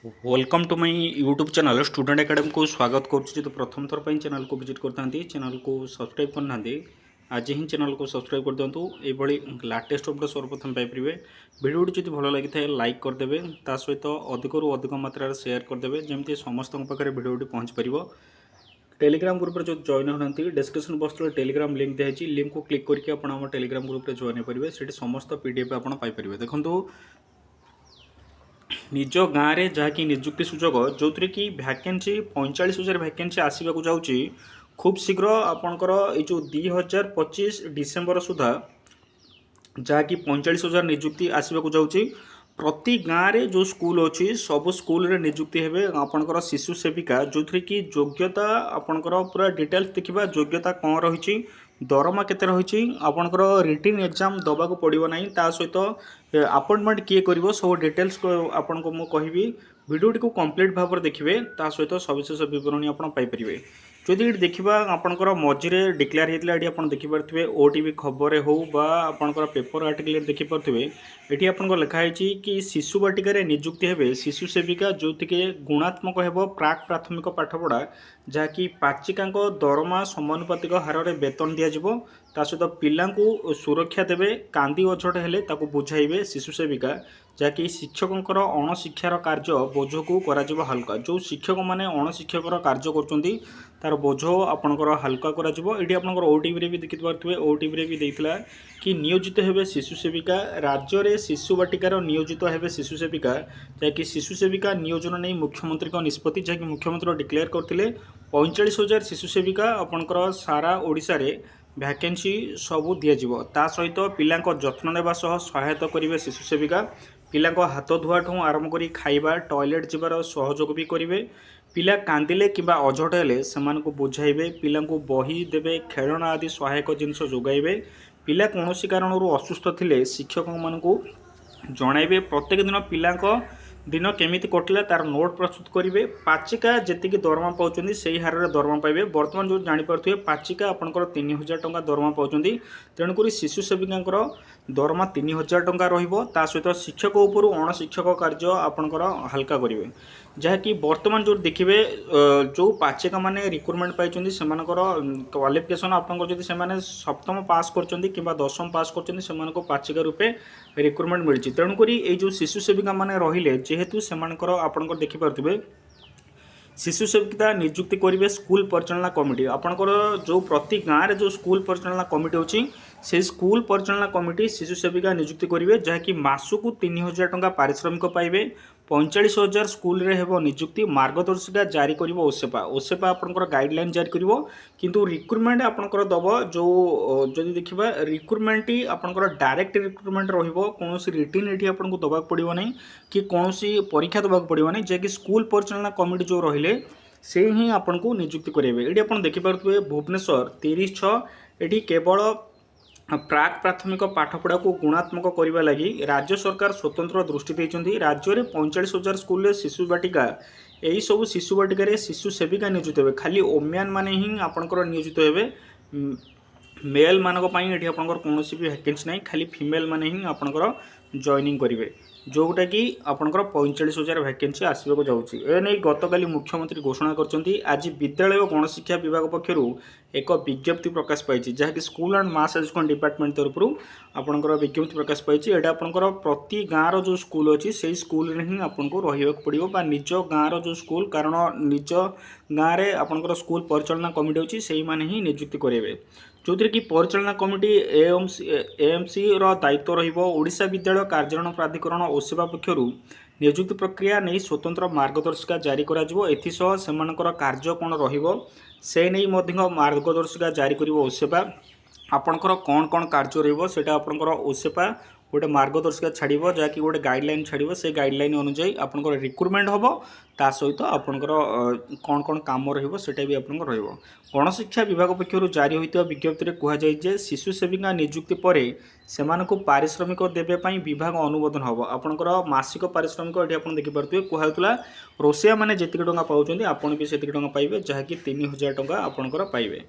Welcome to my YouTube channel student academy को स्वागत करुच्ची। तो प्रथम थर पर चैनल को विजिट करता चैनल को सब्सक्राइब करना आज ही चैनल को सब्सक्राइब कर दिंतु। ये लाटेस्ट अपडेट सर्वप्रथम पाइपर भिडियोटी जब भल लगी था लाइक करदे ता सहित अधिक अधिक मात्रा शेयर करदे जमी समस्त पाखे भिडियोटी पहुँच पार। टेलीग्राम ग्रुप जो जॉइन होती डिस्क्रिप्शन बॉक्स में टेलीग्राम लिंक दिखाई लिंक को क्लिक करके आप टेलीग्राम ग्रुप में जॉइन करेंगे से समस्त पीडीएफ आप पाइपर। देखो निज गाँव में जहाँकि निजुक्ति सूचक जो थी कि भैकेन्सी 45,000 भैकेन्सी आसवाक जाऊँगी खूब शीघ्र आपणकर जो 2025 डिसेम्बर सुधा जहाँकि 45,000 निजुक्ति आसवाक जाऊँगी। प्रति गाँव में जो स्कूल अच्छी सब स्कूल रे निजुक्ति हेबे आपणकर शिशु सेविका जो थी कि योग्यता आपणकर पूरा डिटेल्स देखा योग्यता कौन रही दरमा केते रही आपणकर रिटिन एग्जाम दबा को पड़ो ना ता सहित अपॉइंटमेंट किए कर सब डिटेल्स आपन को मु कहिबी वीडियोटी को कंप्लीट भाव देखिए ता सहित सविशेष बरणी आप पाइपर। जदि देखा आपंकर मझे डिक्लेयर होता है आप देखिपे ओटीवी खबर हो आपंकर पेपर आर्टिकल देखिपे ये आपको लिखाई कि शिशु बाटिकार निजुक्ति हेबे शिशु सेविका जो गुणात्मक हेब प्राक प्राथमिक पाठपढ़ा जहाँकि पाचिका दरमा समानुपातिक हार में वेतन दिज्व ता सहित पिला सुरक्षा देवे कांदी अझट हेले बुझाइबे शिशु सेविका जहाँकि शिक्षकों अणशिक्षार कार्य बोझ को करा हल्का जो शिक्षक मैंने अणशिक्षकर कार्य कर तार बोझ आपणकर हल्का ये आपंकर ओटीवी भी देखिपे ओटीवी भी देता कि नियोजित हेबे शिशु सेविका राज्य में शिशु बाटिकार नियोजित हेबे शिशु सेविका जहाँकि शिशु सेविका नियोजन नहीं मुख्यमंत्री निष्पत्ति जहाँकि मुख्यमंत्री डिक्लेयर करते 45,000 शिशु सेविका आपणकर सारा ओडिशा रे भैकेन्सी सबू दिज्व ता सहित पिला जत्न नेबा सह सहायता करेंगे शिशु सेविका पिला हाथ धुआ ठूँ आरंभ कर खाइबा टॉयलेट जीवार सहयोग भी करेंगे पिला कांदिले कि अझट हेले से बुझाइबे पिला बही देवे खेलना आदि सहायक जिनस जोगाइबे पिला कौन कारण असुस्थ थिले शिक्षक मानू जणाइबे प्रत्येक दिन पिला दिन केमी कटिला तार नोट प्रस्तुत करेंगे पाचिका जी दरमा पाँच से हार में दरमा पाइबे बर्तमान जो जापे पाचिका आपंकर 3,000 टंका दरमा पाँच तेणुक शिशु सेविका दरमा 3,000 टंका रहा सहित शिक्षक उपर अणशिक्षक कार्य आपंकर हल्का करेंगे जहाँकि बर्तमान जो देखिए जो पाचिका माने रिक्रुटमेंट पाई क्वालिफिकेशन आपंकर जब सप्तम पास कर दशम पास कर पाचिका रूपे रिक्रुटमेंट मिली तेणुक ये जो शिशु सेविका मैंने रहिले जेहेतु से आपंकर देखिपे शिशु सेविका नियुक्ति करेंगे स्कूल परिचालना कमिटी आपंकर जो प्रति गाँव में जो स्कूल परिचालना कमिटी अच्छी से स्कूल परिचालना कमिटी शिशु सेविका नियुक्ति करेंगे जहाँकि मासकू 3,000 टंका पारिश्रमिक पाइबे 45,000 स्कूल रे हेबो नियुक्ति मार्गदर्शिका जारी करिवो ओसेपा ओसेपा आपनकर गाइडलाइन जारी करिवो किंतु रिक्रुटमेंट आपनकर दब जो जदि देखिबा रिक्रुटमेंट ही आपनकर डायरेक्ट रिक्रुटमेंट रहिबो कोनोसी रिटिन एठी आपनको दबाक पड़िबो नै कि कोनोसी परीक्षा दबाक पड़िबो नै जे कि स्कूल परिचालना कमिटी जो रहिले से ही आपनको नियुक्ति करेबे। एठी आपन देखि पारुथबे भुवनेश्वर 30/6 एठी केवल प्राक प्राथमिक पाठपढ़ा को गुणात्मक करने लगी राज्य सरकार स्वतंत्र दृष्टि देते राज्य में 45,000 स्कूल शिशु बाटिका यही सब शिशु बाटिकार शिशु सेविका नियोजित हे खाली ओमियान माने ही आपंकर नियोजित हे मेल मानक ये आपंकर कौन भी वैकेंसी ना खाली फीमेल माने ही आपंकर जॉइनिंग करेंगे जोटा कि आपंकर 45,000 वैकेंसी आसवाक जाऊँगी एने गतकाली मुख्यमंत्री घोषणा करछंती आज विद्यालय और गणशिक्षा विभाग पक्षर एक विज्ञप्ति प्रकाश पाई जहाँकि school and mass education department तरफ आपंकर विज्ञप्ति प्रकाश पाई एटा आपंकर प्रति गाँव जो स्कूल अच्छी से स्कूल ही आपको रहा पड़ो निज गाँव जो स्कूल कारण निज गाँव में आपंकर स्कूल परिचालना कमिटी अच्छी से ही माने ही नियुक्ति करेंगे जो थी कि परिचालना कमिटी एएमसी दायित्व रोशा विद्यालय कार्यान्वयन प्राधिकरण ओसेवा पक्षर नियुक्ति प्रक्रिया नहीं स्वतंत्र मार्गदर्शिका जारी करसह से कार्य कौन रे नहीं मार्गदर्शिका जारी कर ओसेवा आपणकर कौन कौन कार्य रोटा आपंकर ओसेपा गोटे मार्गदर्शिका छाड़ो जहाँकि गोटे गाइडलाइन छाड़ो से गाइडलाइन अनुजाई आपंकर रिक्रुटमेंट हम ता सहित आपंकर कौन कौन कम रोटा भी आपंकर गणशिक्षा विभाग पक्षर जारी होता विज्ञप्ति में कहुए शिशु सेविका नियुक्ति पर से पारिश्रमिक देवाई विभाग अनुमोदन हम आपंकर मासिक पारिश्रमिक ये आप देखिपे कहला रोषिया मैंने जी टाँग पाँच आपड़ भी से टाँग पाइबे जहाँकि 3,000 टंका आपंकर पाइबे।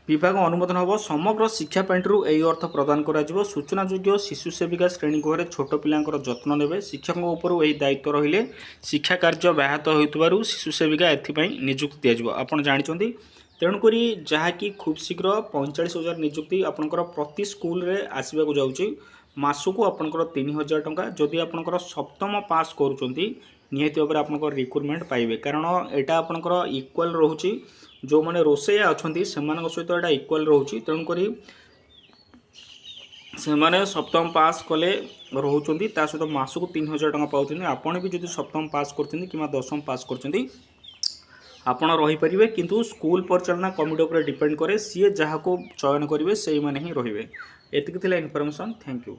विभाग अनुमोदन हम समग्र शिक्षा पेंटू यही अर्थ प्रदान कर सूचनायोग्य शिशु सेविका श्रेणी गृह छोट पिलांकर जत्न नेबे शिक्षकों उपर यही दायित्व रहिले शिक्षा कार्य व्याहत होइतबारु शिशु सेविका एथिपाई नियुक्ति दिया आपण जानते तेणुक जहाँकि खूब शीघ्र 45,000 नियुक्ति आपंकर प्रति स्कूल रे आसवाक जाऊँगी मासकू आपंकर 3,000 टंका जदि आपंकर सप्तम पास करुँच निहती भाव में आप रिक्रुटमेंट पाइबे कारण यहाँ आपंकर इक्वाल रोचे जो मैंने रोसैया अच्छा सहित यहाँ इक्वाल रोचे तेणुक से सप्तम पास कले रोचे सहित मासकू 3,000 टंका पाँच आपड़ भी जो सप्तम पास कर दशम पास कर आपण रहीपर किंतु स्कूल परिचालना कमिटी उपर डिपेंड करे सी जहाँ को चयन करेंगे से ही रही एतिक इनफॉरमेशन थैंक यू।